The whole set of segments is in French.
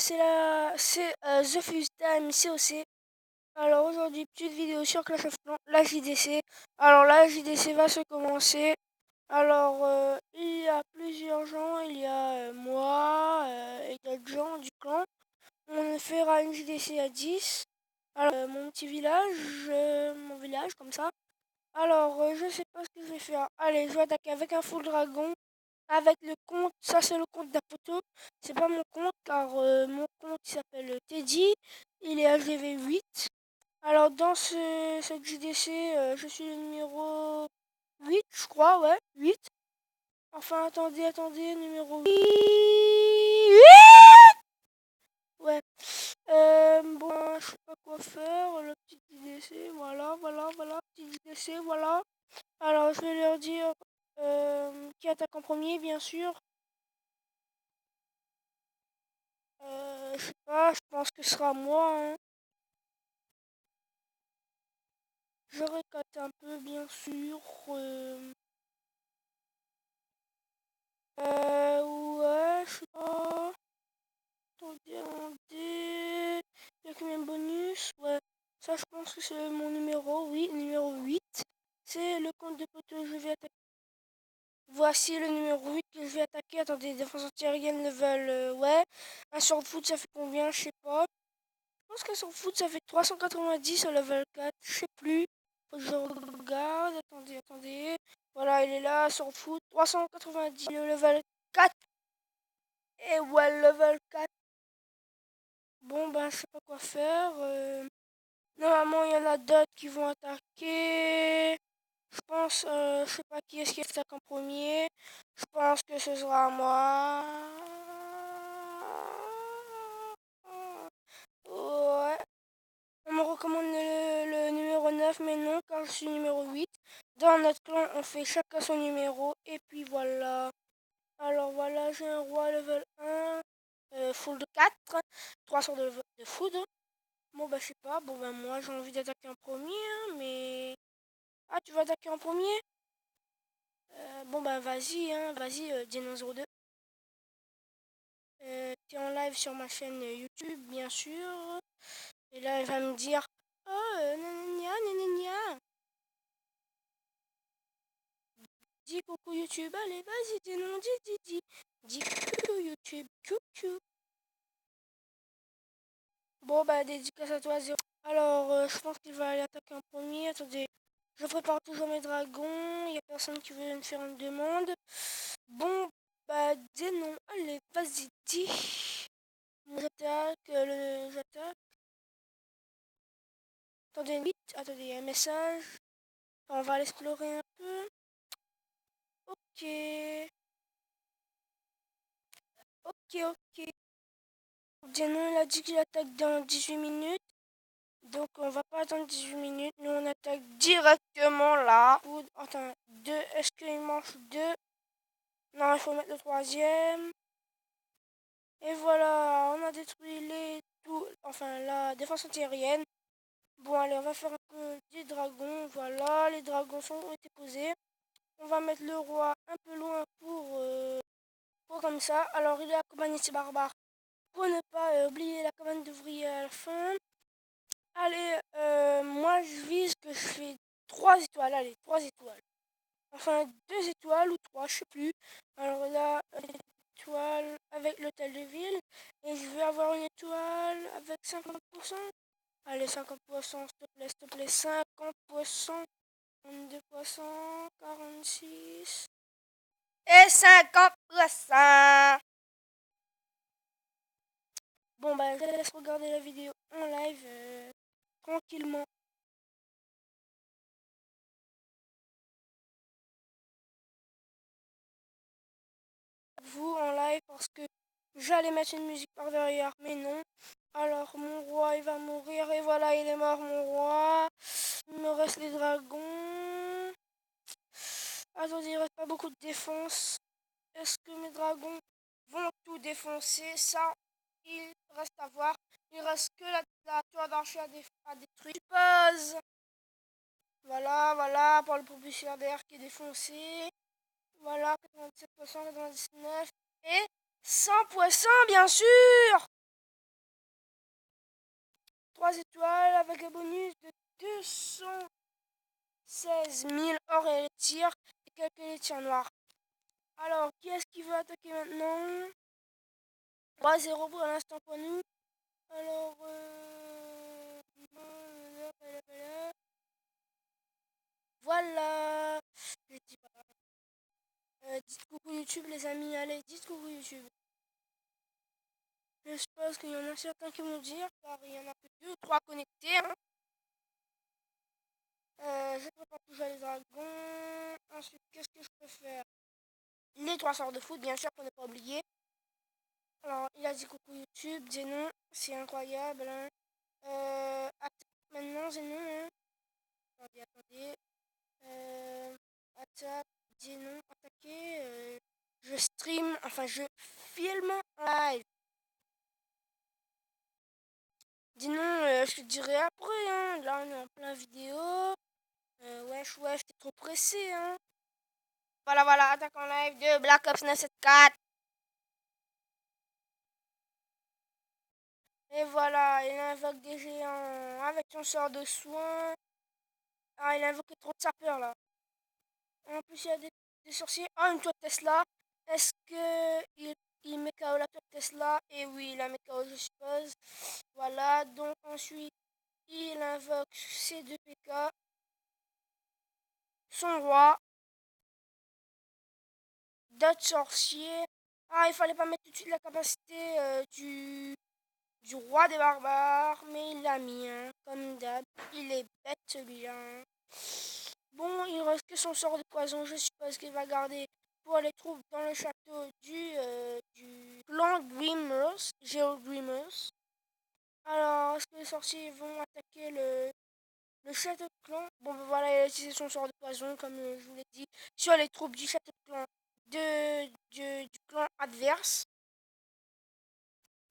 c'est The Fuse Time COC. Alors aujourd'hui, petite vidéo sur Clash of Clans, la JDC. Alors la JDC va se commencer. Alors il y a plusieurs gens, il y a moi et d'autres gens du clan. On fera une JDC à 10. Alors mon petit village, mon village comme ça. Alors je sais pas ce que je vais faire. Allez, je vais attaquer avec un full dragon. Avec le compte, ça c'est le compte d'Apoto, c'est pas mon compte car mon compte il s'appelle Teddy, il est HDV 8. Alors dans cette JDC, je suis le numéro 8 je crois, ouais, 8. Enfin attendez, numéro 8. Ouais. Bon, je sais pas quoi faire, le petit JDC, voilà, petit JDC, voilà. Alors je vais leur dire qui attaque en premier, bien sûr. Je sais pas, je pense que ce sera moi, hein. Je récate un peu, bien sûr. Ouais, je sais pas. Attendez. Il y a combien de bonus? Ouais, ça, je pense que c'est mon numéro, oui, numéro 8. C'est le compte de poteau, je vais attaquer. Voici le numéro 8 que je vais attaquer. Attendez, défense antiaérienne level, ouais. Un sword foot, ça fait combien? Je sais pas. Je pense qu'un sword foot, ça fait 390 au level 4. Je sais plus. Faut que je regarde. Attendez. Voilà, il est là, sword foot. 390 le level 4. Et ouais, level 4. Bon, ben, je sais pas quoi faire. Normalement, il y en a d'autres qui vont attaquer. Je pense, je sais pas qui est-ce qui attaque en premier. Je pense que ce sera moi. Ouais. On me recommande le numéro 9, mais non, car je suis numéro 8. Dans notre clan, on fait chacun son numéro, et puis voilà. Alors voilà, j'ai un roi level 1, full de 4, 300 de foudre. Bon, bah, je sais pas, bon, bah, moi, j'ai envie d'attaquer en premier, hein, mais... Ah, tu vas attaquer en premier? Bon, bah, vas-y, hein, vas-y, Dino02. T'es en live sur ma chaîne YouTube, bien sûr. Et là, elle va me dire, oh, nanana, nanana. Dis coucou YouTube, allez, vas-y, dis non, dis. Dis coucou YouTube, coucou. Bon, bah, dédicace à toi, Zéro. Alors, je pense qu'il va aller attaquer en premier. Attendez, je prépare toujours mes dragons. Il n'y a personne qui veut me faire une demande. Bon, bah, dis non. Allez, vas-y, dis. J'attaque. Attendez, vite. Attendez, il y a un message. On va l'explorer un peu. Ok. Ok. Zenon, il a dit qu'il attaque dans 18 minutes. Donc, on va pas attendre 18 minutes. Nous, on attaque directement là. Attends, deux. Est-ce qu'il manque deux? Non, il faut mettre le troisième. Et voilà, on a détruit enfin, la défense antiaérienne. Bon, allez, on va faire un peu des dragons. Voilà, les dragons ont été posés. On va mettre le roi un peu loin pour comme ça. Alors, il est accompagné de ses barbares. Pour ne pas oublier la cabane d'ouvriers à la fin. Allez, moi je vise que je fais 3 étoiles. Allez, 3 étoiles. Enfin, 2 étoiles ou 3, je sais plus. Alors là, une étoile avec l'hôtel de ville. Et je vais avoir une étoile avec 50%. Allez, 50%, s'il te plaît, 50%. 22%, 46. Et 50%. Bon, bah, je laisse regarder la vidéo en live tranquillement. Vous en live parce que j'allais mettre une musique par derrière, mais non. Alors, mon roi, il va mourir. Et voilà, il est mort, mon roi. Il me reste les dragons. Attendez, il reste pas beaucoup de défense. Est-ce que mes dragons vont tout défoncer? Ça, il reste à voir. Il reste que la tour d'archer à détruire. Je suppose. Voilà, pour le propulseur d'air qui est défoncé. Voilà, 97%, 99%. Et 100%, bien sûr! 3 étoiles avec un bonus de 216 000 or et tir et quelques les tirs noirs. Alors, qui est-ce qui veut attaquer maintenant? 3-0 pour l'instant pour nous. Alors, voilà. Je dis pas. Dites coucou YouTube les amis, allez, dites coucou YouTube. Je suppose qu'il y en a certains qui vont dire, car il y en a que 2 ou 3 connectés. Hein. Je prépare toujours les dragons. Ensuite, qu'est-ce que je peux faire? Les 3 sorts de foot, bien sûr, pour ne pas oublier. Alors, il a dit coucou YouTube, Zénon, c'est incroyable. Hein. Maintenant, Zénon, hein. Attendez. Attaque, Zénon, attaquer. Je stream, enfin, je filme en live. Dis non, je te dirai après, hein. Là, on est en plein vidéo. Wesh, t'es trop pressé, hein. Voilà, attaque en live de Black Ops 974. Et voilà, il invoque des géants avec son sort de soin. Ah, il a invoqué trop de sapeurs, là. En plus, il y a des sorciers. Ah, une tour Tesla. Est-ce que il met KO la tour Tesla? Et oui, il a mis KO, je suppose. Voilà, donc ensuite, il invoque ses 2 PK. Son roi. D'autres sorciers. Ah, il fallait pas mettre tout de suite la capacité du roi des barbares, mais il l'a mis, hein, comme d'hab. Il est bête celui-là. Hein. Bon, il reste que son sort de poison, je suppose qu'il va garder pour les troupes dans le château du clan Dreamers, Geo Dreamers. Alors, est-ce que les sorciers vont attaquer le château de clan? Bon, ben voilà, il a utilisé son sort de poison, comme je vous l'ai dit, sur les troupes du château de clan du clan adverse.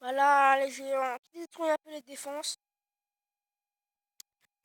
Voilà, les géants qui détruisent un peu les défenses.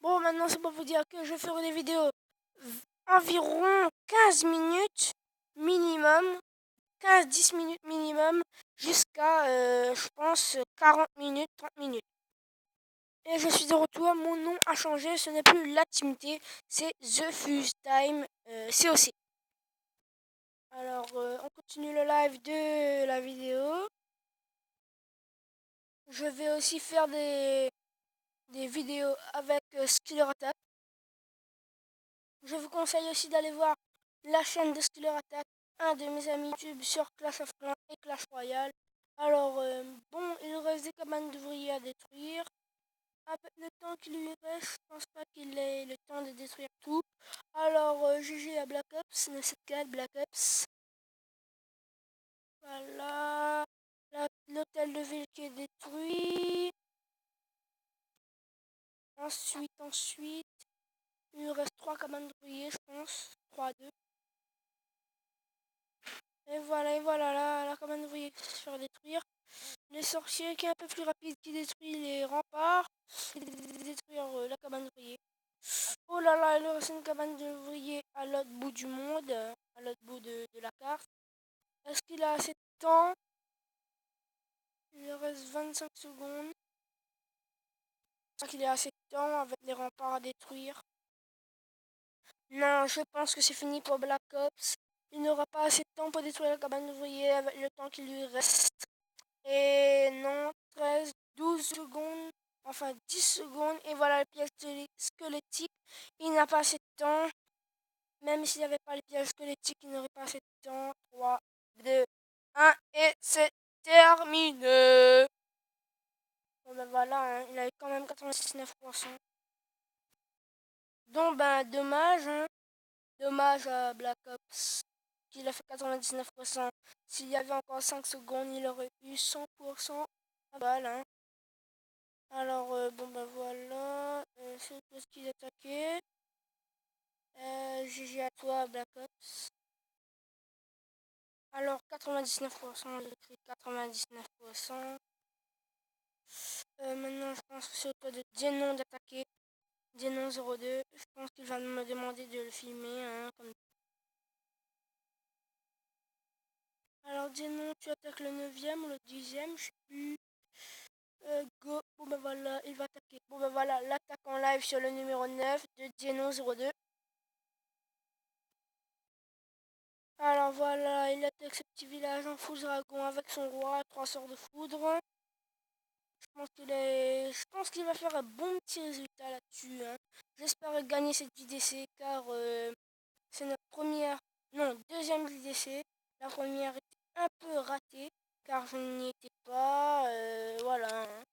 Bon, maintenant, c'est pour vous dire que je ferai des vidéos environ 15 minutes minimum, 15-10 minutes minimum, jusqu'à, je pense, 40 minutes, 30 minutes. Et je suis de retour, mon nom a changé, ce n'est plus la Teamité, c'est The Fuse Time COC. Alors, on continue le live de la vidéo. Je vais aussi faire des vidéos avec Skiller Attack. Je vous conseille aussi d'aller voir la chaîne de Skiller Attack, un de mes amis YouTube sur Clash of Clans et Clash Royale. Alors, bon, il reste des cabanes d'ouvriers à détruire. Avec le temps qu'il lui reste, je pense pas qu'il ait le temps de détruire tout. Alors, GG à Black Ops, 974 Black Ops. Voilà. L'hôtel de ville qui est détruit. Ensuite, il nous reste 3 cabanes d'ouvriers, je pense. 3 2. Et voilà, là, la cabane d'ouvriers qui se fait détruire. Les sorciers qui est un peu plus rapide, qui détruit les remparts. Et détruire la cabane d'ouvriers. Oh là là, il reste une cabane d'ouvriers à l'autre bout du monde, à l'autre bout de la carte. Est-ce qu'il a assez de temps? Il lui reste 25 secondes. Est-ce qu'il a assez de temps avec les remparts à détruire? Non, je pense que c'est fini pour Black Ops. Il n'aura pas assez de temps pour détruire la cabane d'ouvriers avec le temps qui lui reste. Et non, 13, 12 secondes, enfin 10 secondes. Et voilà le piège squelettique. Il n'a pas assez de temps. Même s'il n'y avait pas les pièges squelettiques, il n'aurait pas assez de temps. 3, 2, 1 et c'est terminé. Bon ben voilà, hein, il avait quand même 99%. Donc ben dommage, hein. Dommage à Black Ops qu'il a fait 99%. S'il y avait encore 5 secondes, il aurait eu 100% à balle. Hein. Alors, bon ben voilà, c'est ce qu'il attaquait. GG à toi, Black Ops. Alors, 99%, j'ai écrit 99%. Maintenant, je pense que c'est au tour de Dienon d'attaquer. Dienon 02. Je pense qu'il va me demander de le filmer. Hein, comme... Alors, Dienon, tu attaques le 9e ou le 10e, je sais plus. Go, Bon ben voilà, il va attaquer. Bon ben voilà, l'attaque en live sur le numéro 9 de Geno02. Alors voilà, il attaque ce petit village en fou dragon avec son roi, 3 sorts de foudre. Je pense qu'il va faire un bon petit résultat là-dessus, hein. J'espère gagner cette JDC car c'est notre première, non, deuxième JDC. La première était un peu ratée car je n'y étais pas, voilà, hein.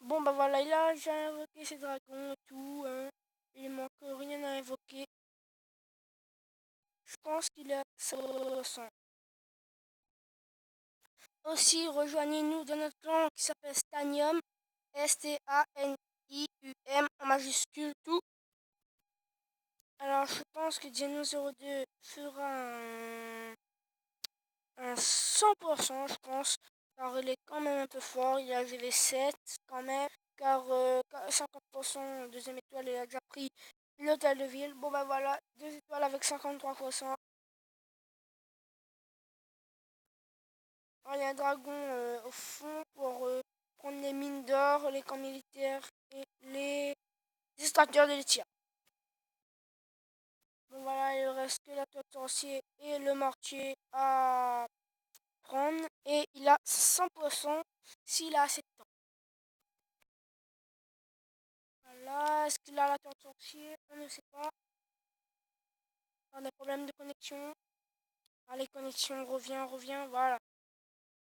Bon bah voilà, il a déjà invoqué ses dragons et tout, hein. Il manque rien à invoquer. Je pense qu'il a 100%. Aussi, rejoignez-nous dans notre clan qui s'appelle Stanium, Stanium en majuscule tout. Alors je pense que Geno02 fera un 100%, je pense, car il est quand même un peu fort, il a GV7 quand même, car 50% deuxième étoile, il a déjà pris l'hôtel de ville. Bon bah voilà, 2 étoiles avec 53%. Alors, il y a un dragon au fond pour prendre les mines d'or, les camps militaires et les extracteurs de lithium. Bon voilà, il reste que la toile sorcier et le mortier à prendre. Et il a 100% s'il a assez de temps. Voilà, est-ce qu'il a la toile sorcier? On ne sait pas. On a des problèmes de connexion. Ah, les connexions, revient, voilà.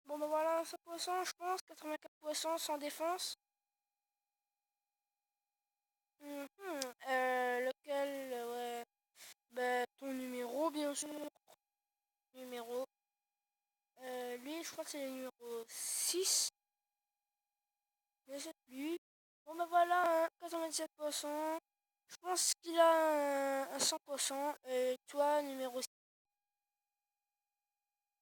Bon ben voilà, 100%, je pense, 84% sans défense. Lequel, ouais. Ben, ton numéro, bien sûr. Numéro. Lui, je crois que c'est le numéro 6. Mais c'est lui. Bon ben voilà, hein, 97%. Je pense qu'il a un 100%. Toi, numéro 6.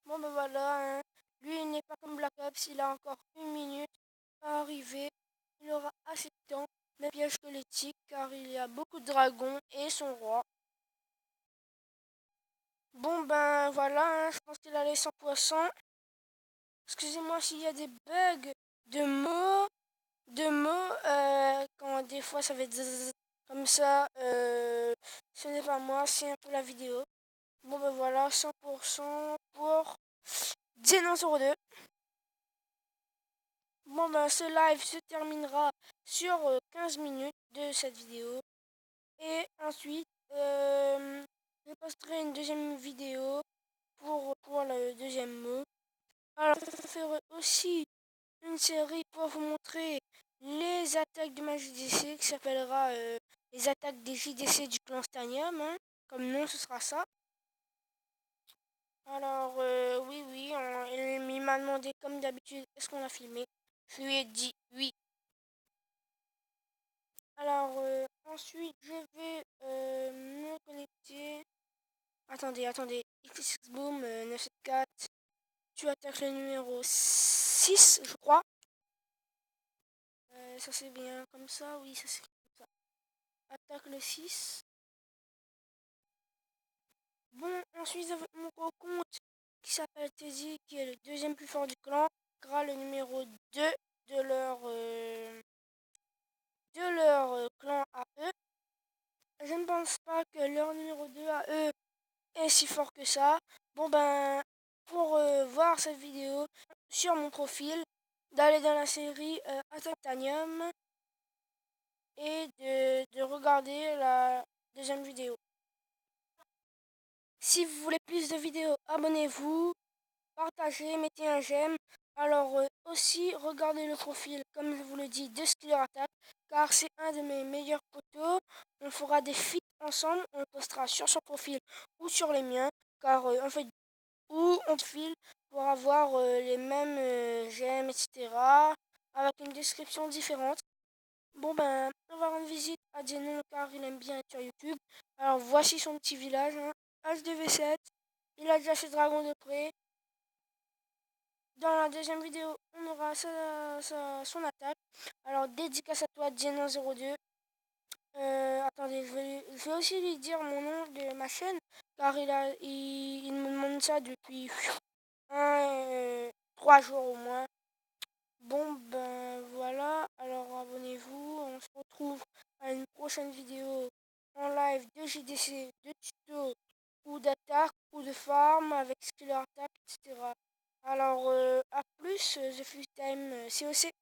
Bon ben voilà, hein. Lui, il n'est pas comme Black Ops, il a encore 1 minute à arriver. Il aura assez de temps, mais piège squelettique, car il y a beaucoup de dragons et son roi. Bon ben voilà, hein, je pense qu'il a les 100%. Excusez-moi s'il y a des bugs de mots, quand des fois ça va être zzz, comme ça, ce n'est pas moi, c'est un peu la vidéo. Bon ben voilà, 100% pour Xenon02. Bon ben ce live se terminera sur 15 minutes de cette vidéo. Et ensuite, je posterai une deuxième vidéo pour le deuxième mot. Alors je ferai aussi une série pour vous montrer les attaques de ma JDC qui s'appellera les attaques des JDC du clan Stanium, hein. Comme nom, ce sera ça. Alors, oui, il m'a demandé comme d'habitude est-ce qu'on a filmé. Je lui ai dit oui. Alors, ensuite, je vais me connecter. Attendez. XXBoom 974. Tu attaques le numéro 6, je crois. Ça c'est bien comme ça, oui, ça c'est comme ça. Attaque le 6. Bon, ensuite avec mon gros compte qui s'appelle Teddy, qui est le deuxième plus fort du clan, gras le numéro 2 de leur clan à eux. Je ne pense pas que leur numéro 2 à eux est si fort que ça. Bon ben, pour voir cette vidéo sur mon profil, d'aller dans la série Attack Titanium et de regarder la deuxième vidéo. Si vous voulez plus de vidéos, abonnez-vous, partagez, mettez un j'aime. Alors aussi, regardez le profil, comme je vous le dis, de Skiller Attack, car c'est un de mes meilleurs potos. On fera des feats ensemble, on le postera sur son profil ou sur les miens, car en fait, où on file pour avoir les mêmes j'aime, etc. avec une description différente. Bon ben, on va rendre visite à Zenon car il aime bien être sur YouTube. Alors voici son petit village, hein. HDV7, il a déjà ses dragons de près. Dans la deuxième vidéo, on aura son attaque. Alors dédicace à toi Zenon02. Attendez, je vais aussi lui dire mon nom de ma chaîne car il me demande ça depuis 3 jours au moins. Bon ben voilà. abonnez-vous. On se retrouve à une prochaine vidéo en live de JDC, de tuto ou d'attaque ou de farm avec Skiller Attack, etc. Alors, à plus, The Full Time COC.